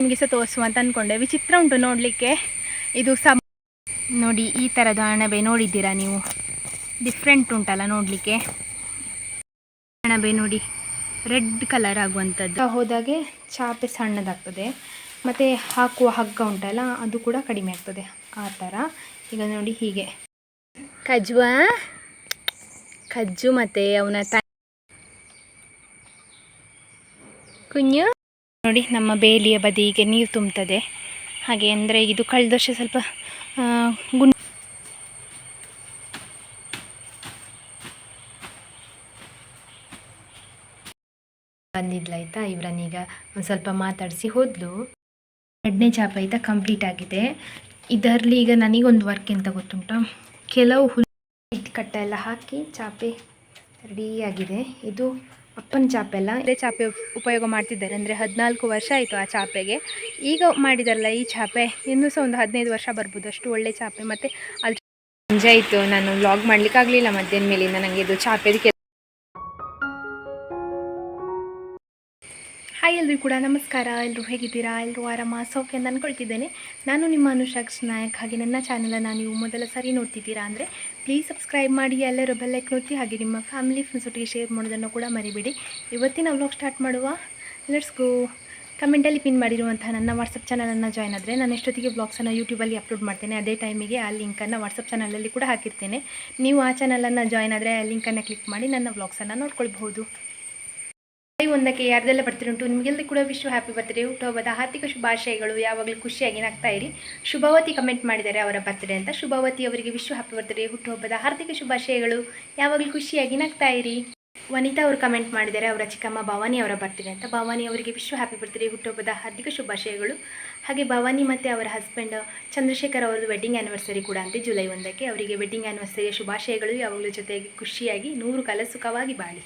ನಿಮಗೆ ಸಹ ತೋರಿಸುವ ಅಂತ ಅಂದ್ಕೊಂಡೆ. ವಿಚಿತ್ರ ಉಂಟು ನೋಡಲಿಕ್ಕೆ. ಇದು ನೋಡಿ, ಈ ಥರದ ಅಣಬೆ ನೋಡಿದ್ದೀರಾ ನೀವು? ಡಿಫ್ರೆಂಟ್ ಉಂಟಲ್ಲ ನೋಡಲಿಕ್ಕೆ. ಅಣಬೆ ನೋಡಿ, ರೆಡ್ ಕಲರ್ ಆಗುವಂಥದ್ದು. ಹೋದಾಗೆ ಚಾಪೆ ಸಣ್ಣದಾಗ್ತದೆ, ಮತ್ತು ಹಾಕುವ ಹಗ್ಗ ಉಂಟಲ್ಲ ಅದು ಕೂಡ ಕಡಿಮೆ ಆಗ್ತದೆ ಆ ಥರ. ಈಗ ನೋಡಿ ಹೀಗೆ ಕಜ್ಜು ಮತ್ತು ಅವನ ಕುഞ്ഞು ನೋಡಿ, ನಮ್ಮ ಬೇಲಿಯ ಬದಿಗೆ ನೀರು ತುಂಬ್ತದೆ. ಹಾಗೆ ಅಂದರೆ ಇದು ಕಳೆದ ವರ್ಷ ಸ್ವಲ್ಪ ಬಂದಿದ್ಲಾಯ್ತಾ. ಇವರನ್ನೀಗ ಒಂದು ಸ್ವಲ್ಪ ಮಾತಾಡಿಸಿ ಹೋದ್ಲು. 2ನೇ ಚಾಪೆ ಆಯಿತಾ, ಕಂಪ್ಲೀಟ್ ಆಗಿದೆ. ಇದರಲ್ಲಿ ಈಗ ನನಗೊಂದು ವರ್ಕ್ ಎಂತ ಗೊತ್ತುಂಟ, ಕೆಲವು ಕಟ್ಟ ಎಲ್ಲ ಹಾಕಿ ಚಾಪೆ ರೆಡಿಯಾಗಿದೆ. ಇದು ಅಪ್ಪನ ಚಾಪೆ ಅಲ್ಲ, ಇದೇ ಚಾಪೆ ಉಪಯೋಗ ಮಾಡ್ತಿದ್ದಾರೆ. ಅಂದರೆ 14 ವರ್ಷ ಆಯಿತು ಆ ಚಾಪೆಗೆ. ಈಗ ಮಾಡಿದಾರಲ್ಲ ಈ ಚಾಪೆ, ಇನ್ನೂ ಸಹ ಒಂದು 15 ವರ್ಷ ಬರ್ಬೋದು, ಅಷ್ಟು ಒಳ್ಳೆ ಚಾಪೆ. ಮತ್ತು ಅದು ಸಂಜೆ ಆಯಿತು, ನಾನು ವ್ಲಾಗ್ ಮಾಡಲಿಕ್ಕಾಗಲಿಲ್ಲ ಮಧ್ಯಾಹ್ನ ಮೇಲಿಂದ. ನನಗೆ ಇದು ಚಾಪೆದು ಹಾಯ್ ಎಲ್ರಿಗೂ ಕೂಡ ನಮಸ್ಕಾರ. ಎಲ್ಲರೂ ಹೇಗಿದ್ದೀರಾ? ಎಲ್ಲರೂ ಆರಾಮ ಸೌಖ್ಯ ಅಂತ ಅಂದ್ಕೊಳ್ತಿದ್ದೇನೆ. ನಾನು ನಿಮ್ಮ ಅನುಷಾಕ್ಷ ನಾಯಕ್. ಹಾಗೆ ನನ್ನ ಚಾನಲನ್ನು ನೀವು ಮೊದಲ ಸರಿ ನೋಡ್ತಿದ್ದೀರಾ ಅಂದರೆ ಪ್ಲೀಸ್ ಸಬ್ಸ್ಕ್ರೈಬ್ ಮಾಡಿ, ಎಲ್ಲರೂ ಬೆಲ್ಲೈಕನ್ ಒತ್ತಿ, ಹಾಗೆ ನಿಮ್ಮ ಫ್ಯಾಮಿಲಿ ಫ್ರೆಂಡ್ಸ್ ಒಟ್ಟಿಗೆ ಶೇರ್ ಮಾಡೋದನ್ನು ಕೂಡ ಮರಿಬೇಡಿ. ಇವತ್ತಿನ ವ್ಲಾಗ್ ಸ್ಟಾರ್ಟ್ ಮಾಡುವ. Let's go. ಕಮೆಂಟಲ್ಲಿ ಪಿನ್ ಮಾಡಿರುವಂತಹ ನನ್ನ ವಾಟ್ಸಪ್ ಚಾನಲನ್ನು ಜಾಯ್ನ್ ಆದರೆ ನಾನು ಎಷ್ಟೊತ್ತಿಗೆ ವ್ಲಾಗ್ಸನ್ನು ಯೂಟ್ಯೂಬಲ್ಲಿ ಅಪ್ಲೋಡ್ ಮಾಡ್ತೇನೆ ಅದೇ ಟೈಮಿಗೆ ಆ ಲಿಂಕನ್ನು ವಾಟ್ಸಪ್ ಚಾನಲಲ್ಲಿ ಕೂಡ ಹಾಕಿರ್ತೇನೆ. ನೀವು ಆ ಚಾನಲನ್ನು ಜಾಯ್ನ್ ಆದರೆ ಆ ಲಿಂಕನ್ನು ಕ್ಲಿಕ್ ಮಾಡಿ ನನ್ನ ವ್ಲಾಗ್ಸನ್ನು ನೋಡ್ಕೊಳ್ಬಹುದು. ಒಂದಕ್ಕೆ ಯಾರ್ದೆಲ್ಲ ಬರ್ತಿರುಂಟು, ನಿಮಗೆಲ್ಲರೂ ಕೂಡ ಹ್ಯಾಪಿ ಬರ್ತ್ಡೇ, ಹುಟ್ಟುಹಬ್ಬದ ಹಾರ್ದಿಕ ಶುಭಾಶಯಗಳು. ಯಾವಾಗಲೂ ಖುಷಿಯಾಗಿ ನಗ್ತಾ ಇರಿ. ಶುಭವತಿ ಕಮೆಂಟ್ ಮಾಡಿದ್ದಾರೆ ಅವರ ಬರ್ತ್ಡೇ ಅಂತ. ಶುಭವತಿ ಅವರಿಗೆ ಹ್ಯಾಪಿ ಬರ್ತ್ಡೇ, ಹುಟ್ಟುಹಬ್ಬದ ಹಾರ್ದಿಕ ಶುಭಾಶಯಗಳು. ಯಾವಾಗಲೂ ಖುಷಿಯಾಗಿ ನಗ್ತಾ ಇರಿ. ವನಿತಾ ಅವರು ಕಮೆಂಟ್ ಮಾಡಿದ್ದಾರೆ ಅವರ ಚಿಕ್ಕಮ್ಮ ಭವಾನಿ ಅವರ ಬರ್ತ್ಡೇ ಅಂತ. ಭವಾನಿ ಅವರಿಗೆ ಹ್ಯಾಪಿ ಬರ್ತ್ಡೇ, ಹುಟ್ಟುಹಬ್ಬದ ಹಾರ್ದಿಕ ಶುಭಾಶಯಗಳು. ಹಾಗೆ ಭವಾನಿ ಮತ್ತು ಅವರ ಹಸ್ಬೆಂಡ್ ಚಂದ್ರಶೇಖರ್ ಅವರದ್ದು ವೆಡ್ಡಿಂಗ್ ಆ್ಯನಿವರ್ಸರಿ ಕೂಡ ಅಂತ, ಜುಲೈ 1ಕ್ಕೆ. ಅವರಿಗೆ ವೆಡ್ಡಿಂಗ್ ಆ್ಯನಿವರ್ಸರಿಯ ಶುಭಾಶಯಗಳು. ಯಾವಾಗಲೂ ಜೊತೆಗೆ ಖುಷಿಯಾಗಿ 100 ಕಾಲ ಸುಖವಾಗಿ ಬಾಳಿ.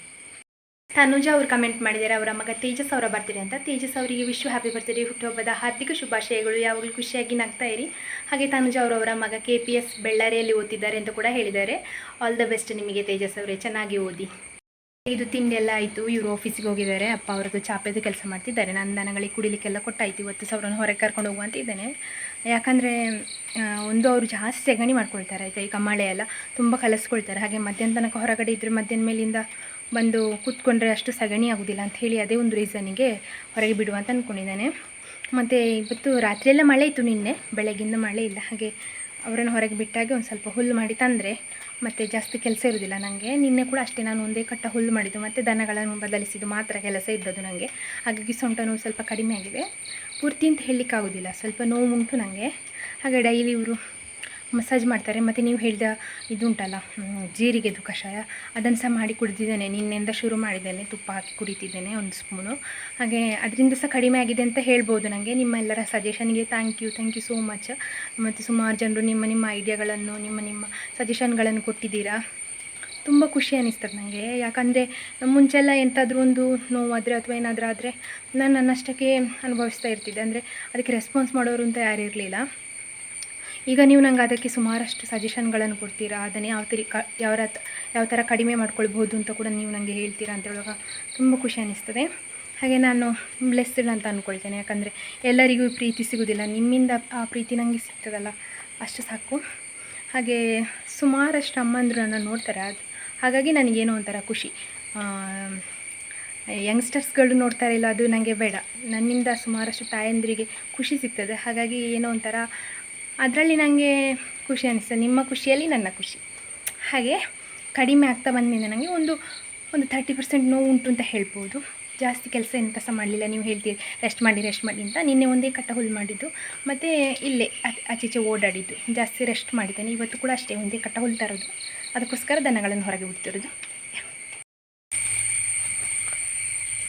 ತನುಜಾ ಅವರು ಕಮೆಂಟ್ ಮಾಡಿದ್ದಾರೆ ಅವರ ಮಗ ತೇಜಸ್ ಅವರ ಬರ್ತ್ಡೇ ಅಂತ. ತೇಜಸ್ ಅವರಿಗೆ ಹ್ಯಾಪಿ ಬರ್ತ್ಡೇ, ಹುಟ್ಟುಹಬ್ಬದ ಹಾರ್ದಿಕ ಶುಭಾಶಯಗಳು. ಯಾವಾಗಲೂ ಖುಷಿಯಾಗಿ ನಗ್ತಾ ಇರಿ. ಹಾಗೆ ತನುಜಾ ಅವರವರ ಮಗ KPS ಬೆಳ್ಳಾರಿಯಲ್ಲಿ ಓದ್ತಿದ್ದಾರೆ ಅಂತ ಕೂಡ ಹೇಳಿದ್ದಾರೆ. ಆಲ್ ದ ಬೆಸ್ಟ್ ನಿಮಗೆ ತೇಜಸ್ ಅವರೇ, ಚೆನ್ನಾಗಿ ಓದಿ. ಇದು ತಿಂಡಿ ಎಲ್ಲ ಆಯಿತು. ಇವರು ಆಫೀಸಿಗೆ ಹೋಗಿದ್ದಾರೆ. ಅಪ್ಪ ಅವರದ್ದು ಚಾಪೆದು ಕೆಲಸ ಮಾಡ್ತಿದ್ದಾರೆ. ನಾನು ದನಗಳಿಗೆ ಕುಡಿಲಿಕ್ಕೆಲ್ಲ ಕೊಟ್ಟಾಯಿತು. ಇವತ್ತು ಸಹ ಅವರನ್ನು ಹೊರಗೆ ಕರ್ಕೊಂಡು ಹೋಗುವಂತ ಇದ್ದೇನೆ. ಯಾಕಂದರೆ ಅವರು ಜಾಸ್ತಿ ಸೆಗಣಿ ಮಾಡ್ಕೊಳ್ತಾರೆ ಆಯಿತಾ. ಈಗ ಮಳೆ ಎಲ್ಲ ತುಂಬ ಕಲಸ್ಕೊಳ್ತಾರೆ. ಹಾಗೆ ಮಧ್ಯಾಹ್ನ ತನಕ ಹೊರಗಡೆ ಇದ್ದರೆ ಮಧ್ಯಾಹ್ನ ಮೇಲಿಂದ ಬಂದು ಕೂತ್ಕೊಂಡ್ರೆ ಅಷ್ಟು ಸಗಣಿ ಆಗೋದಿಲ್ಲ ಅಂತ ಹೇಳಿ ಅದೇ ಒಂದು ರೀಸನಿಗೆ ಹೊರಗೆ ಬಿಡುವಂತ ಅಂದ್ಕೊಂಡಿದ್ದೇನೆ. ಮತ್ತು ಇವತ್ತು ರಾತ್ರಿಯೆಲ್ಲ ಮಳೆ ಇತ್ತು, ನಿನ್ನೆ ಬೆಳಗ್ಗಿಂದ ಮಳೆ ಇಲ್ಲ. ಹಾಗೆ ಅವರನ್ನು ಹೊರಗೆ ಬಿಟ್ಟಾಗೆ ಒಂದು ಸ್ವಲ್ಪ ಹುಲ್ಲು ಮಾಡಿ ತಂದರೆ ಮತ್ತು ಜಾಸ್ತಿ ಕೆಲಸ ಇರೋದಿಲ್ಲ ನನಗೆ. ನಿನ್ನೆ ಕೂಡ ಅಷ್ಟೇ, ನಾನು ಒಂದೇ ಕಟ್ಟ ಹುಲ್ಲು ಮಾಡಿದ್ದು ಮತ್ತು ದನಗಳನ್ನು ಬದಲಿಸಿದ್ದು ಮಾತ್ರ ಕೆಲಸ ಇದ್ದದ್ದು ನನಗೆ. ಹಾಗಾಗಿ ಸೊಂಟ ನೋವು ಸ್ವಲ್ಪ ಕಡಿಮೆ ಆಗಿದೆ. ಪೂರ್ತಿ ಅಂತ ಹೇಳಲಿಕ್ಕಾಗೋದಿಲ್ಲ, ಸ್ವಲ್ಪ ನೋವು ಉಂಟು ನನಗೆ. ಹಾಗೆ ಡೈಲಿ ಇವರು ಮಸಾಜ್ ಮಾಡ್ತಾರೆ. ಮತ್ತು ನೀವು ಹೇಳಿದ ಇದು ಉಂಟಲ್ಲ ಜೀರಿಗೆದು ಕಷಾಯ, ಅದನ್ನು ಸಹ ಮಾಡಿ ಕುಡಿದಿದ್ದೇನೆ. ನಿನ್ನೆಯಿಂದ ಶುರು ಮಾಡಿದ್ದೇನೆ, ತುಪ್ಪ ಹಾಕಿ ಕುಡಿತಿದ್ದೇನೆ 1 ಸ್ಪೂನು. ಹಾಗೆ ಅದರಿಂದ ಸಹ ಕಡಿಮೆ ಆಗಿದೆ ಅಂತ ಹೇಳ್ಬೋದು ನನಗೆ. ನಿಮ್ಮೆಲ್ಲರ ಸಜೆಷನ್ಗೆ ಥ್ಯಾಂಕ್ ಯು ಸೋ ಮಚ್. ಮತ್ತು ಸುಮಾರು ಜನರು ನಿಮ್ಮ ಐಡಿಯಾಗಳನ್ನು ನಿಮ್ಮ ಸಜೆಷನ್ಗಳನ್ನು ಕೊಟ್ಟಿದ್ದೀರಾ. ತುಂಬ ಖುಷಿ ಅನ್ನಿಸ್ತದೆ ನನಗೆ. ಯಾಕಂದರೆ ಮುಂಚೆಲ್ಲ ಎಂತಾದರೂ ಒಂದು ನೋವಾದರೆ ಅಥವಾ ಏನಾದರೂ ಆದರೆ ನಾನು ನನ್ನಷ್ಟಕ್ಕೆ ಅನುಭವಿಸ್ತಾ ಇರ್ತಿದ್ದೆ. ಅಂದರೆ ಅದಕ್ಕೆ ರೆಸ್ಪಾನ್ಸ್ ಮಾಡೋರು ಅಂತ ಯಾರು ಇರಲಿಲ್ಲ. ಈಗ ನೀವು ನಂಗೆ ಅದಕ್ಕೆ ಸುಮಾರಷ್ಟು ಸಜೆಷನ್ಗಳನ್ನು ಕೊಡ್ತೀರಾ. ಅದನ್ನೇ ಯಾವ ಥರ ಕಡಿಮೆ ಮಾಡ್ಕೊಳ್ಬೋದು ಅಂತ ಕೂಡ ನೀವು ನನಗೆ ಹೇಳ್ತೀರಾ ಅಂತ ಹೇಳುವಾಗ ತುಂಬ ಖುಷಿ ಅನ್ನಿಸ್ತದೆ. ಹಾಗೆ ನಾನು ಬ್ಲೆಸ್ಡ್ ಅಂತ ಅಂದ್ಕೊಳ್ತೇನೆ. ಯಾಕಂದರೆ ಎಲ್ಲರಿಗೂ ಪ್ರೀತಿ ಸಿಗೋದಿಲ್ಲ, ನಿಮ್ಮಿಂದ ಆ ಪ್ರೀತಿ ನನಗೆ ಸಿಗ್ತದಲ್ಲ, ಅಷ್ಟು ಸಾಕು. ಹಾಗೆ ಸುಮಾರಷ್ಟು ಅಮ್ಮಂದರು ನನ್ನ ನೋಡ್ತಾರೆ. ಹಾಗಾಗಿ ನನಗೇನೋ ಒಂಥರ ಖುಷಿ. ಯಂಗ್ಸ್ಟರ್ಸ್ಗಳು ನೋಡ್ತಾರೆ ಇಲ್ಲ, ಅದು ನನಗೆ ಬೇಡ. ನನ್ನಿಂದ ಸುಮಾರಷ್ಟು ತಾಯಂದಿರಿಗೆ ಖುಷಿ ಸಿಗ್ತದೆ. ಹಾಗಾಗಿ ಏನೋ ಒಂಥರ ಅದರಲ್ಲಿ ನನಗೆ ಖುಷಿ ಅನ್ನಿಸ್ತದೆ. ನಿಮ್ಮ ಖುಷಿಯಲ್ಲಿ ನನ್ನ ಖುಷಿ. ಹಾಗೆ ಕಡಿಮೆ ಆಗ್ತಾ ಬಂದಿದೆ ನನಗೆ. ಒಂದು 30% ನೋವು ಉಂಟು ಅಂತ ಹೇಳ್ಬೋದು. ಜಾಸ್ತಿ ಕೆಲಸ ಎಂತ ಸಹ ಮಾಡಲಿಲ್ಲ. ನೀವು ಹೇಳ್ತೀರಿ ರೆಸ್ಟ್ ಮಾಡಿ ಅಂತ. ನಿನ್ನೆ ಒಂದೇ ಕಟ್ಟ ಹುಲ್ಲು ಮಾಡಿದ್ದು, ಮತ್ತು ಇಲ್ಲೇ ಆಚೀಚೆ ಓಡಾಡಿದ್ದು. ಜಾಸ್ತಿ ರೆಸ್ಟ್ ಮಾಡಿದ್ದೇನೆ. ಇವತ್ತು ಕೂಡ ಅಷ್ಟೇ, ಒಂದೇ ಕಟ್ಟ ಹುಲ್ಲು ತರೋದು. ಅದಕ್ಕೋಸ್ಕರ ದನಗಳನ್ನು ಹೊರಗೆ ಬಿಡ್ತಿರೋದು.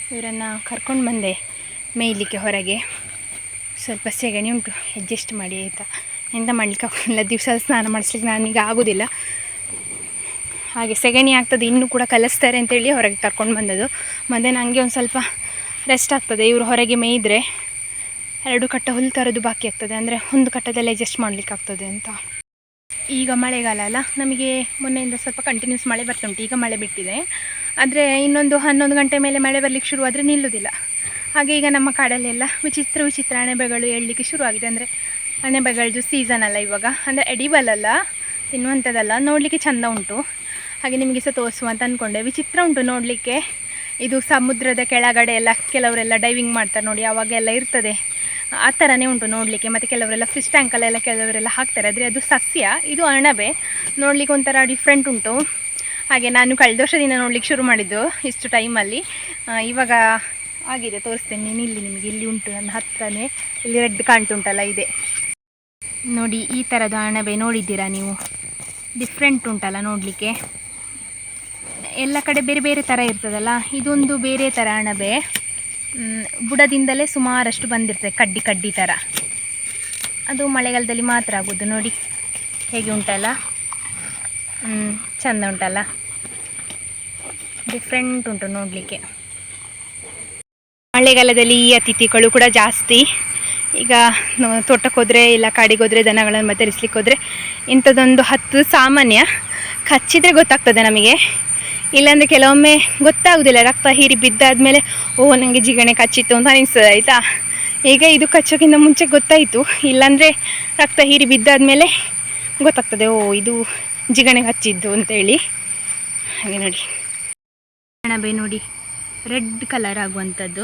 ಇವರನ್ನು ಕರ್ಕೊಂಡು ಬಂದೆ ಮೇಯ್ಲಿಕ್ಕೆ ಹೊರಗೆ. ಸ್ವಲ್ಪ ಸೆಗಣಿ ಉಂಟು, ಅಡ್ಜಸ್ಟ್ ಮಾಡಿ ಆಯಿತಾ. ಎಂತ ಮಾಡಲಿಕ್ಕೆ ಆಗೋದಿಲ್ಲ, ದಿವಸ ಸ್ನಾನ ಮಾಡಿಸ್ಲಿಕ್ಕೆ ನನಗೆ ಆಗೋದಿಲ್ಲ. ಹಾಗೆ ಸೆಗಣಿ ಆಗ್ತದೆ, ಇನ್ನೂ ಕೂಡ ಕಲಿಸ್ತಾರೆ ಅಂತೇಳಿ ಹೊರಗೆ ಕರ್ಕೊಂಡು ಬಂದದ್ದು. ಮತ್ತು ನನಗೆ ಒಂದು ಸ್ವಲ್ಪ ರೆಸ್ಟ್ ಆಗ್ತದೆ. ಇವರು ಹೊರಗೆ ಮೇಯ್ದರೆ 2 ಕಟ್ಟ ಹುಲ್ಲು ತರೋದು ಬಾಕಿ ಆಗ್ತದೆ. ಅಂದರೆ ಒಂದು ಕಟ್ಟದಲ್ಲಿ ಅಡ್ಜಸ್ಟ್ ಮಾಡಲಿಕ್ಕಾಗ್ತದೆ ಅಂತ. ಈಗ ಮಳೆಗಾಲ ಅಲ್ಲ, ನಮಗೆ ಮೊನ್ನೆಯಿಂದ ಸ್ವಲ್ಪ ಕಂಟಿನ್ಯೂಸ್ ಮಳೆ ಬರ್ತುಂಟು. ಈಗ ಮಳೆ ಬಿಟ್ಟಿದೆ. ಆದರೆ ಇನ್ನೊಂದು 11 ಗಂಟೆ ಮೇಲೆ ಮಳೆ ಬರಲಿಕ್ಕೆ ಶುರುವಾದರೆ ನಿಲ್ಲೋದಿಲ್ಲ. ಹಾಗೆ ಈಗ ನಮ್ಮ ಕಾಡಲ್ಲೆಲ್ಲ ವಿಚಿತ್ರ ವಿಚಿತ್ರ ಅಣಬೆಗಳು ಏಳಲಿಕ್ಕೆ ಶುರುವಾಗಿದೆ. ಅಂದರೆ ಅಣಬೆಗಳದ್ದು ಸೀಸನ್ ಅಲ್ಲ ಇವಾಗ, ಅಂದರೆ ಎಡಿಬಲ್ ಅಲ್ಲ, ತಿನ್ನುವಂಥದ್ದಲ್ಲ, ನೋಡಲಿಕ್ಕೆ ಚೆಂದ ಉಂಟು. ಹಾಗೆ ನಿಮಗೆ ಸಹ ತೋರಿಸುವ ಅಂತ ಅಂದ್ಕೊಂಡೆ. ವಿಚಿತ್ರ ಉಂಟು ನೋಡಲಿಕ್ಕೆ. ಇದು ಸಮುದ್ರದ ಕೆಳಗಡೆ ಎಲ್ಲ ಕೆಲವರೆಲ್ಲ ಡೈವಿಂಗ್ ಮಾಡ್ತಾರೆ ನೋಡಿ, ಅವಾಗೆಲ್ಲ ಇರ್ತದೆ ಆ ಥರನೇ ಉಂಟು ನೋಡಲಿಕ್ಕೆ. ಮತ್ತು ಕೆಲವರೆಲ್ಲ ಫಿಶ್ ಟ್ಯಾಂಕಲ್ಲೆಲ್ಲ ಕೆಲವರೆಲ್ಲ ಹಾಕ್ತಾರೆ, ಆದರೆ ಅದು ಸಸ್ಯ, ಇದು ಅಣಬೆ. ನೋಡಲಿಕ್ಕೆ ಒಂಥರ ಡಿಫ್ರೆಂಟ್ ಉಂಟು. ಹಾಗೆ ನಾನು ಕಳೆದ ವರ್ಷದಿಂದ ನೋಡಲಿಕ್ಕೆ ಶುರು ಮಾಡಿದ್ದು ಇಷ್ಟು ಟೈಮಲ್ಲಿ. ಇವಾಗ ಆಗಿದೆ, ತೋರಿಸ್ತೇನೆ ನೀನು. ಇಲ್ಲಿ ನಿಮಗೆ ಇಲ್ಲಿ ಉಂಟು ನನ್ನ ಹತ್ರನೇ, ಇಲ್ಲಿ ರೆಡ್ ಕಾಣ್ತುಂಟಲ್ಲ, ಇದೆ ನೋಡಿ. ಈ ಥರದ ಅಣಬೆ ನೋಡಿದ್ದೀರಾ ನೀವು? ಡಿಫ್ರೆಂಟ್ ಉಂಟಲ್ಲ ನೋಡಲಿಕ್ಕೆ. ಎಲ್ಲ ಕಡೆ ಬೇರೆ ಬೇರೆ ಥರ ಇರ್ತದಲ್ಲ, ಇದೊಂದು ಬೇರೆ ಥರ ಅಣಬೆ. ಬುಡದಿಂದಲೇ ಸುಮಾರಷ್ಟು ಬಂದಿರ್ತದೆ, ಕಡ್ಡಿ ಕಡ್ಡಿ ಥರ. ಅದು ಮಳೆಗಾಲದಲ್ಲಿ ಮಾತ್ರ ಆಗೋದು. ನೋಡಿ ಹೇಗೆ ಉಂಟಲ್ಲ, ಚೆಂದ ಉಂಟಲ್ಲ, ಡಿಫ್ರೆಂಟ್ ಉಂಟು ನೋಡಲಿಕ್ಕೆ. ಮಳೆಗಾಲದಲ್ಲಿ ಈ ಅತಿಥಿಗಳು ಕೂಡ ಜಾಸ್ತಿ. ಈಗ ತೋಟಕ್ಕೆ ಹೋದರೆ ಇಲ್ಲ ಕಾಡಿಗೆ ಹೋದರೆ ದನಗಳನ್ನು ತರಿಸ್ಲಿಕ್ಕೆ ಹೋದರೆ ಇಂಥದ್ದೊಂದು 10 ಸಾಮಾನ್ಯ. ಕಚ್ಚಿದರೆ ಗೊತ್ತಾಗ್ತದೆ ನಮಗೆ, ಇಲ್ಲಾಂದರೆ ಕೆಲವೊಮ್ಮೆ ಗೊತ್ತಾಗೋದಿಲ್ಲ. ರಕ್ತ ಹೀರಿ ಬಿದ್ದಾದಮೇಲೆ ನನಗೆ ಜಿಗಣೆ ಕಚ್ಚಿತ್ತು ಅಂತ ಅನಿಸ್ತದೆ, ಆಯಿತಾ. ಈಗ ಇದು ಕಚ್ಚೋಕ್ಕಿಂತ ಮುಂಚೆ ಗೊತ್ತಾಯಿತು, ಇಲ್ಲಾಂದರೆ ರಕ್ತ ಹೀರಿ ಬಿದ್ದಾದಮೇಲೆ ಗೊತ್ತಾಗ್ತದೆ, ಇದು ಜಿಗಣೆ ಹಚ್ಚಿದ್ದು ಅಂತೇಳಿ. ಹಾಗೆ ನೋಡಿ ಅಣಬೆ ನೋಡಿ, ರೆಡ್ ಕಲರ್ ಆಗುವಂಥದ್ದು.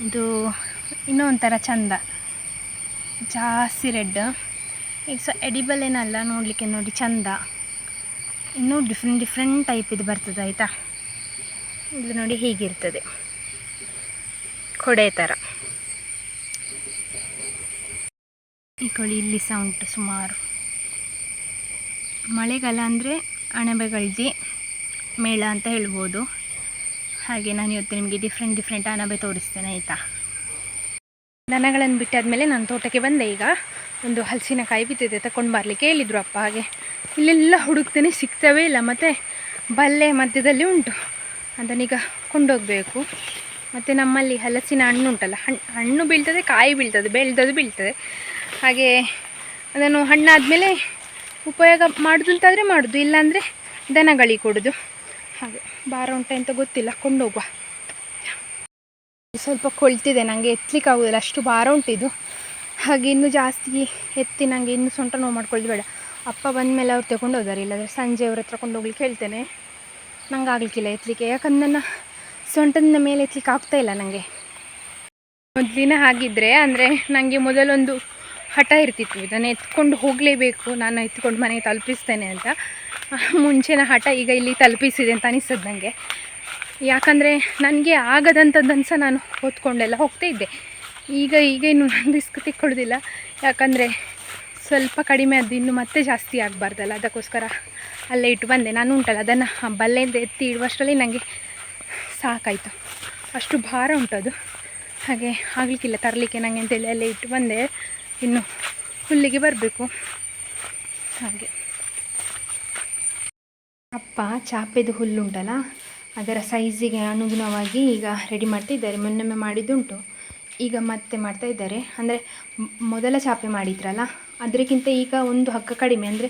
ಇದು ಇನ್ನೂ ಒಂಥರ ಚಂದ, ಜಾಸ್ತಿ ರೆಡ್. ಈಗ ಸಹ ಎಡಿಬಲ್ ಏನಲ್ಲ ನೋಡಲಿಕ್ಕೆ, ನೋಡಿ ಚಂದ. ಇನ್ನೂ ಡಿಫ್ರೆಂಟ್ ಟೈಪ್ ಇದು ಬರ್ತದೆ, ಆಯಿತಾ. ಇದು ನೋಡಿ ಹೀಗಿರ್ತದೆ, ಕೊಡೆ ಥರ. ಈ ಕೋಳಿ ಇಲ್ಲಿ ಸಹ ಉಂಟು ಸುಮಾರು. ಮಳೆಗಾಲ ಅಂದರೆ ಅಣಬೆಗಳದ್ದು ಮೇಳ ಅಂತ ಹೇಳ್ಬೋದು. ಹಾಗೆ ನಾನು ಇವತ್ತು ನಿಮಗೆ ಡಿಫ್ರೆಂಟ್ ಅಣಬೆ ತೋರಿಸ್ತೇನೆ, ಆಯಿತಾ. ದನಗಳನ್ನು ಬಿಟ್ಟಾದಮೇಲೆ ನಾನು ತೋಟಕ್ಕೆ ಬಂದೆ. ಈಗ ಒಂದು ಹಲಸಿನಕಾಯಿ ಬಿತ್ತಿದೆ, ತಗೊಂಡು ಬರಲಿಕ್ಕೆ ಹೇಳಿದ್ರು ಅಪ್ಪ. ಹಾಗೆ ಇಲ್ಲೆಲ್ಲ ಹುಡುಕ್ತೇನೆ, ಸಿಗ್ತವೇ ಇಲ್ಲ. ಮತ್ತು ಬಲ್ಲೆ ಮಧ್ಯದಲ್ಲಿ ಉಂಟು, ಅದನ್ನೀಗ ಕೊಂಡೋಗಬೇಕು. ಮತ್ತು ನಮ್ಮಲ್ಲಿ ಹಲಸಿನ ಹಣ್ಣು ಉಂಟಲ್ಲ, ಹಣ್ಣು ಬೀಳ್ತದೆ, ಕಾಯಿ ಬೀಳ್ತದೆ, ಬೆಳೆದದು ಬೀಳ್ತದೆ. ಹಾಗೆ ಅದನ್ನು ಹಣ್ಣಾದಮೇಲೆ ಉಪಯೋಗ ಮಾಡೋದು ಅಂತಾದರೆ ಮಾಡೋದು, ಇಲ್ಲಾಂದರೆ ದನಗಳಿಗೆ ಕೊಡೋದು. ಹಾಗೆ ಭಾರ ಉಂಟ ಅಂತ ಗೊತ್ತಿಲ್ಲ, ಕೊಂಡೋಗುವ. ಸ್ವಲ್ಪ ಕೊಳ್ತಿದೆ, ನನಗೆ ಎತ್ತಲಿಕ್ಕೆ ಆಗೋದಿಲ್ಲ, ಅಷ್ಟು ಭಾರ ಉಂಟಿದು. ಹಾಗೆ ಇನ್ನೂ ಜಾಸ್ತಿ ಎತ್ತಿ ನನಗೆ ಇನ್ನೂ ಸೊಂಟ ನೋವು ಮಾಡ್ಕೊಳ್ಳೋದು ಬೇಡ. ಅಪ್ಪ ಬಂದ ಮೇಲೆ ಅವ್ರು ತಗೊಂಡು ಹೋದಾರೆ, ಇಲ್ಲಾಂದರೆ ಸಂಜೆ ಅವ್ರ ಹತ್ರ ಕೊಂಡೋಗ್ಲಿಕ್ಕೆ ಹೇಳ್ತೇನೆ. ನಂಗೆ ಆಗಲಿಕ್ಕಿಲ್ಲ ಎತ್ತಲಿಕ್ಕೆ, ಯಾಕಂದ್ರೆ ನನ್ನ ಸೊಂಟದಿಂದ ಮೇಲೆ ಎತ್ತಲಿಕ್ಕೆ ಆಗ್ತಾಯಿಲ್ಲ ನನಗೆ. ಮೊದಲಿನ ಹಾಗಿದ್ದರೆ ಅಂದರೆ ನನಗೆ ಮೊದಲೊಂದು ಹಠ ಇರ್ತಿತ್ತು, ಇದನ್ನು ಎತ್ಕೊಂಡು ಹೋಗಲೇಬೇಕು, ನಾನು ಎತ್ಕೊಂಡು ಮನೆಗೆ ತಲುಪಿಸ್ತೇನೆ ಅಂತ. ಮುಂಚಿನ ಹಠ ಈಗ ಇಲ್ಲಿ ತಲುಪಿಸಿದೆ ಅಂತ ಅನಿಸ್ತದೆ ನನಗೆ. ಯಾಕಂದರೆ ನನಗೆ ಆಗದಂಥದ್ದನ್ನು ಸಹ ನಾನು ಹೊತ್ಕೊಂಡೆಲ್ಲ ಹೋಗ್ತಾ ಇದ್ದೆ. ಈಗ ಇನ್ನು ನಾನು ರಿಸ್ಕ್ ತಿಕ್ಕೊಳ್ಳೋದಿಲ್ಲ, ಯಾಕಂದರೆ ಸ್ವಲ್ಪ ಕಡಿಮೆ ಅದು ಇನ್ನು ಮತ್ತೆ ಜಾಸ್ತಿ ಆಗಬಾರ್ದಲ್ಲ, ಅದಕ್ಕೋಸ್ಕರ ಅಲ್ಲೇ ಇಟ್ಟು ಬಂದೆ. ನಾನು ಉಂಟಲ್ಲ ಅದನ್ನು ಬಲ್ಲೆಯಿಂದ ಎತ್ತಿ ಇಡುವಷ್ಟರಲ್ಲಿ ನನಗೆ ಸಾಕಾಯಿತು, ಅಷ್ಟು ಭಾರ ಉಂಟದು. ಹಾಗೆ ಆಗಲಿಕ್ಕಿಲ್ಲ ತರಲಿಕ್ಕೆ ನನಗೆ ಅಂತೇಳಿ ಅಲ್ಲೇ ಇಟ್ಟು ಬಂದೆ. ಇನ್ನು ಹುಲ್ಲಿಗೆ ಬರಬೇಕು. ಹಾಗೆ ಅಪ್ಪ ಚಾಪೆದು ಹುಲ್ಲುಂಟಲ್ಲ, ಅದರ ಸೈಜಿಗೆ ಅನುಗುಣವಾಗಿ ಈಗ ರೆಡಿ ಮಾಡ್ತಾಯಿದ್ದಾರೆ. ಮೊನ್ನೆ ಮಾಡಿದ್ದುಂಟು, ಈಗ ಮತ್ತೆ ಮಾಡ್ತಾಯಿದ್ದಾರೆ. ಅಂದರೆ ಮೊದಲ ಚಾಪೆ ಮಾಡಿದ್ರಲ್ಲ, ಅದಕ್ಕಿಂತ ಈಗ ಒಂದು ಹಗ್ಗ ಕಡಿಮೆ. ಅಂದರೆ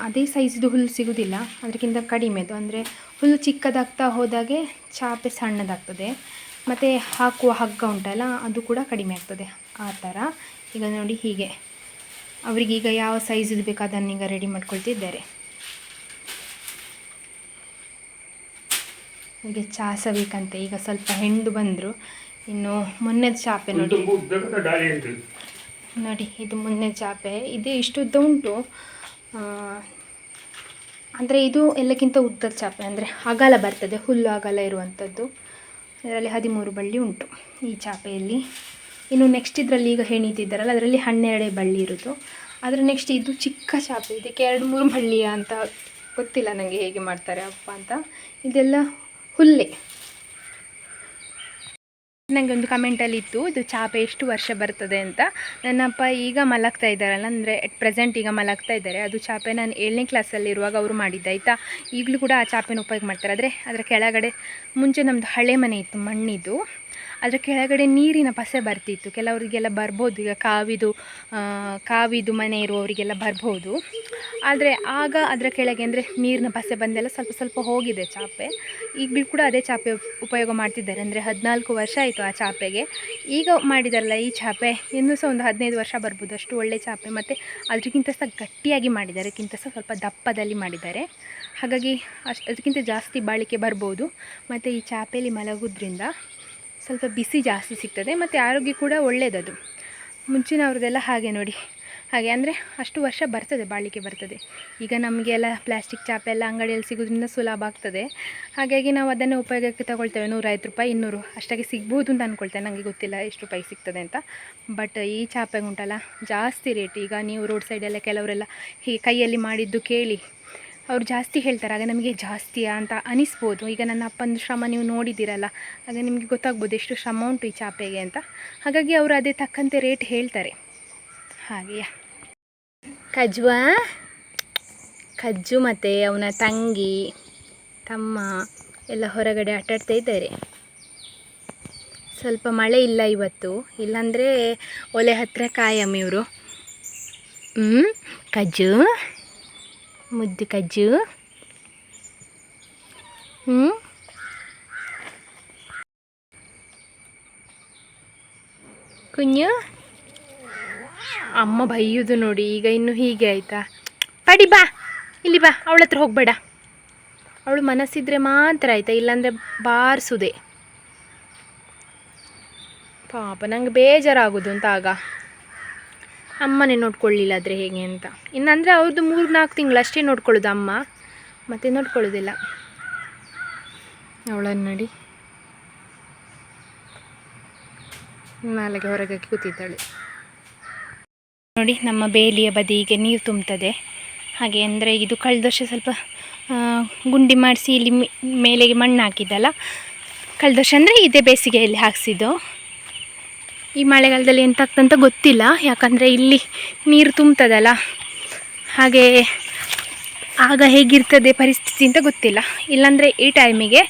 ಅದೇ ಸೈಜ್ದು ಹುಲ್ಲು ಸಿಗೋದಿಲ್ಲ, ಅದಕ್ಕಿಂತ ಕಡಿಮೆದು. ಅಂದರೆ ಹುಲ್ಲು ಚಿಕ್ಕದಾಗ್ತಾ ಹೋದಾಗೆ ಚಾಪೆ ಸಣ್ಣದಾಗ್ತದೆ, ಮತ್ತು ಹಾಕುವ ಹಗ್ಗ ಉಂಟಲ್ಲ ಅದು ಕೂಡ ಕಡಿಮೆ ಆಗ್ತದೆ, ಆ ಥರ. ಈಗ ನೋಡಿ ಹೀಗೆ ಅವರಿಗೀಗ ಯಾವ ಸೈಜದು ಬೇಕು ಅದನ್ನೀಗ ರೆಡಿ ಮಾಡ್ಕೊಳ್ತಿದ್ದಾರೆ. ಹೀಗೆ ಚಾಸಬೇಕಂತೆ. ಈಗ ಸ್ವಲ್ಪ ಹೆಂಡು ಬಂದರು. ಇನ್ನು ಮೊನ್ನೆದ ಚಾಪೆ ನೋಡಿ, ಇದು ಮೊನ್ನೆ ಚಾಪೆ. ಇದು ಇಷ್ಟು ಉದ್ದ ಉಂಟು, ಅಂದರೆ ಇದು ಎಲ್ಲಕ್ಕಿಂತ ಉದ್ದದ ಚಾಪೆ. ಅಂದರೆ ಅಗಲ ಬರ್ತದೆ, ಹುಲ್ಲು ಅಗಲ ಇರುವಂಥದ್ದು. ಇದರಲ್ಲಿ 13 ಬಳ್ಳಿ ಉಂಟು ಈ ಚಾಪೆಯಲ್ಲಿ. ಇನ್ನು ನೆಕ್ಸ್ಟ್ ಇದರಲ್ಲಿ ಈಗ ಹೆಣಿತಿದ್ದಾರಲ್ಲ, ಅದರಲ್ಲಿ 12 ಬಳ್ಳಿ ಇರೋದು. ಅದರ ನೆಕ್ಸ್ಟ್ ಇದು ಚಿಕ್ಕ ಚಾಪೆ, ಇದಕ್ಕೆ 2-3 ಬಳ್ಳಿಯ ಅಂತ ಗೊತ್ತಿಲ್ಲ ನನಗೆ ಹೇಗೆ ಮಾಡ್ತಾರೆ ಅಪ್ಪ ಅಂತ. ಇದೆಲ್ಲ ಹುಲ್ಲೆ. ನನಗೆ ಒಂದು ಕಮೆಂಟಲ್ಲಿ ಇತ್ತು, ಇದು ಚಾಪೆ ಎಷ್ಟು ವರ್ಷ ಬರ್ತದೆ ಅಂತ. ನನ್ನಪ್ಪ ಈಗ ಮಲಗ್ತಾ ಇದ್ದಾರಲ್ಲ, ಅಂದರೆ ಎಟ್ ಪ್ರೆಸೆಂಟ್ ಈಗ ಮಲಗ್ತಾ ಇದ್ದಾರೆ. ಅದು ಚಾಪೆ ನಾನು 7ನೇ ಕ್ಲಾಸಲ್ಲಿರುವಾಗ ಅವರು ಮಾಡಿದ್ದು, ಆಯಿತಾ. ಈಗಲೂ ಕೂಡ ಆ ಚಾಪೆನ ಉಪಯೋಗ ಮಾಡ್ತಾರೆ. ಆದರೆ ಅದರ ಕೆಳಗಡೆ ಮುಂಚೆ ನಮ್ಮದು ಹಳೆ ಮನೆ ಇತ್ತು, ಮಣ್ಣಿದ್ದು. ಅದರ ಕೆಳಗಡೆ ನೀರಿನ ಪಸೆ ಬರ್ತಿತ್ತು. ಕೆಲವರಿಗೆಲ್ಲ ಬರ್ಬೋದು, ಈಗ ಕಾವಿದು ಮನೆ ಇರುವವರಿಗೆಲ್ಲ ಬರ್ಬೋದು. ಆದರೆ ಆಗ ಅದರ ಕೆಳಗೆ ಅಂದರೆ ನೀರಿನ ಪಸೆ ಬಂದೆಲ್ಲ ಸ್ವಲ್ಪ ಸ್ವಲ್ಪ ಹೋಗಿದೆ ಚಾಪೆ. ಈಗಲೂ ಕೂಡ ಅದೇ ಚಾಪೆ ಉಪಯೋಗ ಮಾಡ್ತಿದ್ದಾರೆ. ಅಂದರೆ 14 ವರ್ಷ ಆಯಿತು ಆ ಚಾಪೆಗೆ. ಈಗ ಮಾಡಿದಾರಲ್ಲ ಈ ಚಾಪೆ, ಇನ್ನೂ ಸಹ ಒಂದು 15 ವರ್ಷ ಬರ್ಬೋದು, ಅಷ್ಟು ಒಳ್ಳೆ ಚಾಪೆ. ಮತ್ತು ಅದಕ್ಕಿಂತ ಸಹ ಗಟ್ಟಿಯಾಗಿ ಮಾಡಿದ್ದಾರೆ, ಅದಕ್ಕಿಂತ ಸಹ ಸ್ವಲ್ಪ ದಪ್ಪದಲ್ಲಿ ಮಾಡಿದ್ದಾರೆ. ಹಾಗಾಗಿ ಅದಕ್ಕಿಂತ ಜಾಸ್ತಿ ಬಾಳಿಕೆ ಬರ್ಬೋದು. ಮತ್ತು ಈ ಚಾಪೆಯಲ್ಲಿ ಮಲಗೋದ್ರಿಂದ ಸ್ವಲ್ಪ ಬಿಸಿ ಜಾಸ್ತಿ ಸಿಗ್ತದೆ ಮತ್ತು ಆರೋಗ್ಯ ಕೂಡ ಒಳ್ಳೆಯದದು. ಮುಂಚಿನವ್ರದ್ದೆಲ್ಲ ಹಾಗೆ ನೋಡಿ, ಹಾಗೆ ಅಂದರೆ ಅಷ್ಟು ವರ್ಷ ಬರ್ತದೆ, ಬಾಳಿಕೆ ಬರ್ತದೆ. ಈಗ ನಮಗೆಲ್ಲ ಪ್ಲಾಸ್ಟಿಕ್ ಚಾಪೆ ಎಲ್ಲ ಅಂಗಡಿಯಲ್ಲಿ ಸಿಗೋದ್ರಿಂದ ಸುಲಭ ಆಗ್ತದೆ. ಹಾಗಾಗಿ ನಾವು ಅದನ್ನೇ ಉಪಯೋಗಕ್ಕೆ ತಗೊಳ್ತೇವೆ. 150 ರೂಪಾಯಿ 200 ಅಷ್ಟಾಗಿ ಸಿಗ್ಬೋದು ಅಂತ ಅಂದ್ಕೊಳ್ತೇನೆ. ನನಗೆ ಗೊತ್ತಿಲ್ಲ ಎಷ್ಟು ರೂಪಾಯಿ ಸಿಗ್ತದೆ ಅಂತ. ಬಟ್ ಈ ಚಾಪೆ ಉಂಟಲ್ಲ ಜಾಸ್ತಿ ರೇಟ್. ಈಗ ನೀವು ರೋಡ್ ಸೈಡೆಲ್ಲ ಕೆಲವರೆಲ್ಲ ಹೀಗೆ ಕೈಯಲ್ಲಿ ಮಾಡಿದ್ದು ಕೇಳಿ ಅವರು ಜಾಸ್ತಿ ಹೇಳ್ತಾರೆ. ಆಗ ನಮಗೆ ಜಾಸ್ತಿಯಾ ಅಂತ ಅನಿಸ್ಬೋದು. ಈಗ ನನ್ನ ಅಪ್ಪನ ಶ್ರಮ ನೀವು ನೋಡಿದ್ದೀರಲ್ಲ, ಆಗ ನಿಮಗೆ ಗೊತ್ತಾಗ್ಬೋದು ಎಷ್ಟು ಶ್ರಮ ಉಂಟು ಈ ಚಾಪೆಗೆ ಅಂತ. ಹಾಗಾಗಿ ಅವರು ಅದೇ ತಕ್ಕಂತೆ ರೇಟ್ ಹೇಳ್ತಾರೆ. ಹಾಗೆಯಾ ಕಜ್ಜು ಮತ್ತು ಅವನ ತಂಗಿ ತಮ್ಮ ಎಲ್ಲ ಹೊರಗಡೆ ಆಟಾಡ್ತಾ ಇದ್ದಾರೆ. ಸ್ವಲ್ಪ ಮಳೆ ಇಲ್ಲ ಇವತ್ತು, ಇಲ್ಲಾಂದರೆ ಒಲೆ ಹತ್ತಿರ ಕಾಯಂ ಇವರು. ಕಜ್ಜು, ಮುದ್ದು ಕಜ್ಜು. ಕುഞ്ഞು ಅಮ್ಮ ಬೈಯುವುದು ನೋಡಿ. ಈಗ ಇನ್ನು ಹೀಗೆ ಆಯಿತಾ, ಪಡಿ ಬಾ, ಇಲ್ಲಿ ಬಾ, ಅವಳ ಹತ್ರ ಹೋಗಬೇಡ. ಅವಳು ಮನಸ್ಸಿದ್ರೆ ಮಾತ್ರ ಆಯಿತಾ, ಇಲ್ಲಾಂದರೆ ಬಾರಿಸುದೆ. ಪಾಪ ನಂಗೆ ಬೇಜಾರಾಗೋದು ಅಂತ ಆಗ. ಅಮ್ಮನೇ ನೋಡ್ಕೊಳ್ಳಿಲ್ಲ ಆದರೆ ಹೇಗೆ ಅಂತ. ಇನ್ನಂದರೆ ಅವ್ರದ್ದು 3-4 ತಿಂಗಳು ಅಷ್ಟೇ ನೋಡ್ಕೊಳ್ಳೋದು ಅಮ್ಮ, ಮತ್ತೆ ನೋಡ್ಕೊಳ್ಳೋದಿಲ್ಲ. ಅವಳನ್ನು ನೋಡಿ, ನಾಳೆಗೆ ಹೊರಗೆ ಕೂತಿದ್ದಾಳೆ ನೋಡಿ. ನಮ್ಮ ಬೇಲಿಯ ಬದಿಗೆ ನೀರು ತುಂಬ್ತದೆ. ಹಾಗೆ ಅಂದರೆ ಇದು ಕಳೆದ ವರ್ಷ ಸ್ವಲ್ಪ ಗುಂಡಿ ಮಾಡಿಸಿ ಇಲ್ಲಿ ಮೇಲೆಗೆ ಮಣ್ಣು ಹಾಕಿದ್ದಲ್ಲ. ಕಳೆದ ವರ್ಷ ಅಂದರೆ ಇದೇ ಬೇಸಿಗೆಯಲ್ಲಿ ಹಾಕ್ಸಿದ್ದು. ಈ ಮಳೆಗಾಲದಲ್ಲಿ ಎಂತಾಗ್ತಂತ ಗೊತ್ತಿಲ್ಲ, ಯಾಕಂದರೆ ಇಲ್ಲಿ ನೀರು ತುಂಬ್ತದಲ್ಲ. ಹಾಗೆ ಆಗ ಹೇಗಿರ್ತದೆ ಪರಿಸ್ಥಿತಿ ಅಂತ ಗೊತ್ತಿಲ್ಲ. ಇಲ್ಲಾಂದರೆ ಈ ಟೈಮಿಗೆ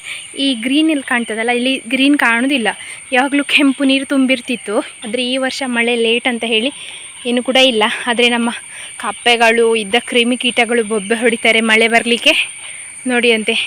ಈ ಗ್ರೀನಲ್ಲಿ ಕಾಣ್ತದಲ್ಲ, ಇಲ್ಲಿ ಗ್ರೀನ್ ಕಾಣೋದಿಲ್ಲ, ಯಾವಾಗಲೂ ಕೆಂಪು ನೀರು ತುಂಬಿರ್ತಿತ್ತು. ಆದರೆ ಈ ವರ್ಷ ಮಳೆ ಲೇಟ್ ಅಂತ ಹೇಳಿ ಏನು ಕೂಡ ಇಲ್ಲ. ಆದರೆ ನಮ್ಮ ಕಪ್ಪೆಗಳು ಇದ್ದ ಕ್ರಿಮಿಕೀಟಗಳು ಬೊಬ್ಬೆ ಹೊಡಿತಾರೆ ಮಳೆ ಬರಲಿಕ್ಕೆ ನೋಡಿ ಅಂತೆ.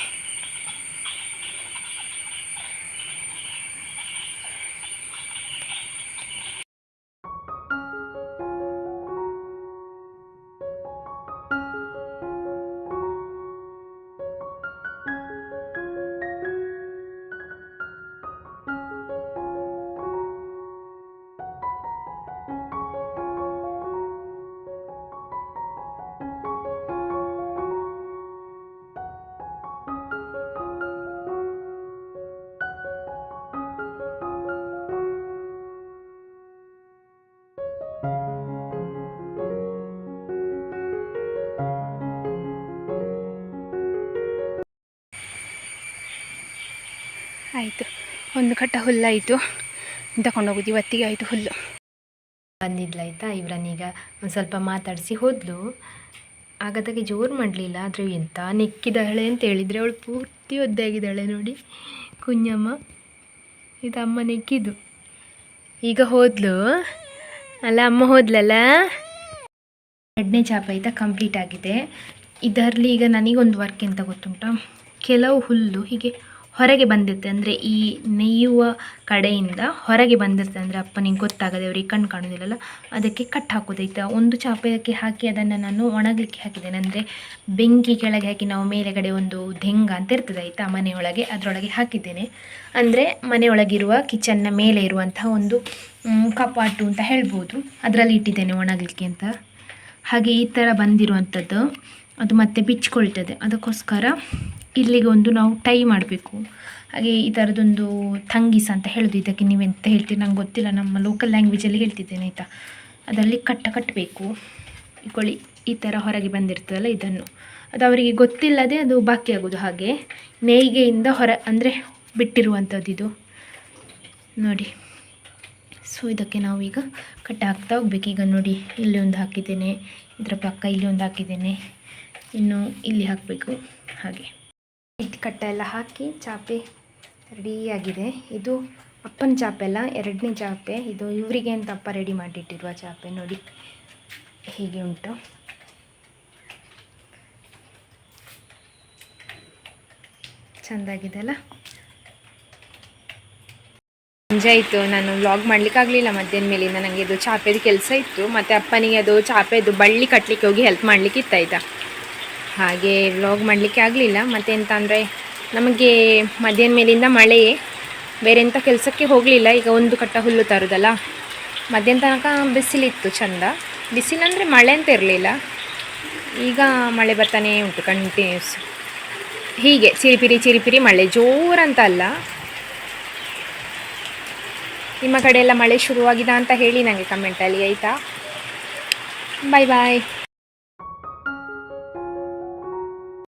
ಆಯಿತು, ಒಂದು ಕಟ್ಟ ಹುಲ್ಲಾಯಿತು, ತಗೊಂಡೋಗೋದು ಇವತ್ತಿಗೆ ಆಯಿತು ಹುಲ್ಲು. ಬಂದಿದ್ಲಾಯ್ತಾ, ಇವರನ್ನೀಗ ಒಂದು ಸ್ವಲ್ಪ ಮಾತಾಡಿಸಿ ಹೋದ್ಲು. ಆಗದಾಗೆ ಜೋರು ಮಾಡಲಿಲ್ಲ, ಆದರೆ ಎಂಥ ನೆಕ್ಕಿದ್ದಾಳೆ ಅಂತ ಹೇಳಿದರೆ ಅವಳು ಪೂರ್ತಿ ಒದ್ದಾಗಿದ್ದಾಳೆ ನೋಡಿ. ಕುഞ്ഞಮ್ಮ ಇದು ಅಮ್ಮ ನೆಕ್ಕಿದ್ದು. ಈಗ ಹೋದ್ಲು ಅಲ್ಲ, ಅಮ್ಮ ಹೋದ್ಲಲ್ಲ. 2ನೇ ಚಾಪ ಆಯಿತಾ ಕಂಪ್ಲೀಟ್ ಆಗಿದೆ. ಇದರಲ್ಲಿ ಈಗ ನನಗೊಂದು ವರ್ಕ್ ಎಂತ ಗೊತ್ತುಂಟಾ, ಕೆಲವು ಹುಲ್ಲು ಹೀಗೆ ಹೊರಗೆ ಬಂದಿರುತ್ತೆ. ಅಂದರೆ ಈ ನೇಯುವ ಕಡೆಯಿಂದ ಹೊರಗೆ ಬಂದಿರುತ್ತೆ. ಅಂದರೆ ಅಪ್ಪನಿಗೆ ಗೊತ್ತಾಗದೆ, ಅವ್ರಿಗೆ ಕಣ್ಣು ಕಾಣೋದಿಲ್ಲಲ್ಲ, ಅದಕ್ಕೆ ಕಟ್ ಹಾಕೋದಾಯ್ತಾ. ಒಂದು ಚಾಪೆಯಕ್ಕೆ ಹಾಕಿ ಅದನ್ನು ನಾನು ಒಣಗಲಿಕ್ಕೆ ಹಾಕಿದ್ದೇನೆ. ಅಂದರೆ ಬೆಂಕಿ ಕೆಳಗೆ ಹಾಕಿ ನಾವು ಮೇಲೆಗಡೆ ಒಂದು ದೆಂಗ ಅಂತ ಇರ್ತದೆ ಆಯಿತಾ, ಮನೆಯೊಳಗೆ, ಅದರೊಳಗೆ ಹಾಕಿದ್ದೇನೆ. ಅಂದರೆ ಮನೆಯೊಳಗಿರುವ ಕಿಚನ್ನ ಮೇಲೆ ಇರುವಂತಹ ಒಂದು ಕಪಾಟು ಅಂತ ಹೇಳ್ಬೋದು, ಅದರಲ್ಲಿ ಇಟ್ಟಿದ್ದೇನೆ ಒಣಗಲಿಕ್ಕೆ ಅಂತ. ಹಾಗೆ ಈ ಥರ ಬಂದಿರುವಂಥದ್ದು ಅದು ಮತ್ತೆ ಬಿಚ್ಕೊಳ್ತದೆ. ಅದಕ್ಕೋಸ್ಕರ ಇಲ್ಲಿಗೆ ಒಂದು ನಾವು ಟೈ ಮಾಡಬೇಕು. ಹಾಗೆ ಈ ಥರದೊಂದು ತಂಗಿಸ ಅಂತ ಹೇಳೋದು, ಇದಕ್ಕೆ ನೀವೆಂತ ಹೇಳ್ತೀರಿ ನಂಗೆ ಗೊತ್ತಿಲ್ಲ, ನಮ್ಮ ಲೋಕಲ್ ಲ್ಯಾಂಗ್ವೇಜಲ್ಲಿ ಹೇಳ್ತಿದ್ದೇನೆ ಆಯಿತಾ. ಅದರಲ್ಲಿ ಕಟ್ಟಬೇಕು. ಇಕೊಳ್ಳಿ, ಈ ಥರ ಹೊರಗೆ ಬಂದಿರ್ತದಲ್ಲ ಇದನ್ನು, ಅದು ಅವರಿಗೆ ಗೊತ್ತಿಲ್ಲದೆ ಅದು ಬಾಕಿ ಆಗೋದು. ಹಾಗೆ ನೇಯ್ಗೆಯಿಂದ ಅಂದರೆ ಬಿಟ್ಟಿರುವಂಥದ್ದು ಇದು ನೋಡಿ. ಸೊ ಇದಕ್ಕೆ ನಾವೀಗ ಕಟ್ಟ ಹಾಕ್ತಾ ಹೋಗ್ಬೇಕು. ಈಗ ನೋಡಿ, ಇಲ್ಲಿ ಒಂದು ಹಾಕಿದ್ದೇನೆ, ಇದರ ಪಕ್ಕ ಇಲ್ಲಿ ಒಂದು ಹಾಕಿದ್ದೇನೆ, ಇನ್ನು ಇಲ್ಲಿ ಹಾಕಬೇಕು. ಹಾಗೆ ಇದು ಕಟ್ಟ ಎಲ್ಲ ಹಾಕಿ ಚಾಪೆ ರೆಡಿಯಾಗಿದೆ. ಇದು ಅಪ್ಪನ ಚಾಪೆ ಅಲ್ಲ, ಎರಡನೇ ಚಾಪೆ ಇದು. ಇವರಿಗೆ ಅಂತ ಅಪ್ಪ ರೆಡಿ ಮಾಡಿಟ್ಟಿರುವ ಚಾಪೆ ನೋಡಿ ಹೀಗೆ ಉಂಟು. ಚೆಂದಾಗಿದೆ ಅಲ್ಲ. ಸಂಜೆ ಆಯಿತು, ನಾನು ವ್ಲಾಗ್ ಮಾಡಲಿಕ್ಕಾಗಲಿಲ್ಲ ಮಧ್ಯಾಹ್ನ ಮೇಲಿಂದ. ನನಗೆ ಇದು ಚಾಪೆದು ಕೆಲಸ ಇತ್ತು, ಮತ್ತು ಅಪ್ಪನಿಗೆ ಅದು ಚಾಪೆದು ಬಳ್ಳಿ ಕಟ್ಟಲಿಕ್ಕೆ ಹೋಗಿ ಹೆಲ್ಪ್ ಮಾಡಲಿಕ್ಕೆ ಇತ್ತಾಯ್ತಾ, ಹಾಗೆ ವ್ಲಾಗ್ ಮಾಡಲಿಕ್ಕೆ ಆಗಲಿಲ್ಲ. ಮತ್ತು ಎಂತ ಅಂದರೆ ನಮಗೆ ಮಧ್ಯಾಹ್ನ ಮೇಲಿಂದ ಮಳೆಯೇ, ಬೇರೆ ಎಂಥ ಕೆಲಸಕ್ಕೆ ಹೋಗಲಿಲ್ಲ. ಈಗ ಒಂದು ಕಟ್ಟ ಹುಲ್ಲು ತರೋದಲ್ಲ, ಮಧ್ಯಾಹ್ನ ತನಕ ಬಿಸಿಲಿತ್ತು ಚೆಂದ. ಬಿಸಿಲಂದರೆ ಮಳೆ ಅಂತ ಇರಲಿಲ್ಲ, ಈಗ ಮಳೆ ಬರ್ತಾನೇ ಉಂಟು ಕಂಟಿನ್ಯೂಸ್. ಹೀಗೆ ಚಿರಿಪಿರಿ ಚಿರಿಪಿರಿ ಮಳೆ, ಜೋರಂತ ಅಲ್ಲ. ನಿಮ್ಮ ಕಡೆ ಎಲ್ಲ ಮಳೆ ಶುರುವಾಗಿದೆ ಅಂತ ಹೇಳಿ ನನಗೆ ಕಮೆಂಟಲ್ಲಿ ಆಯಿತಾ. ಬಾಯ್ ಬಾಯ್.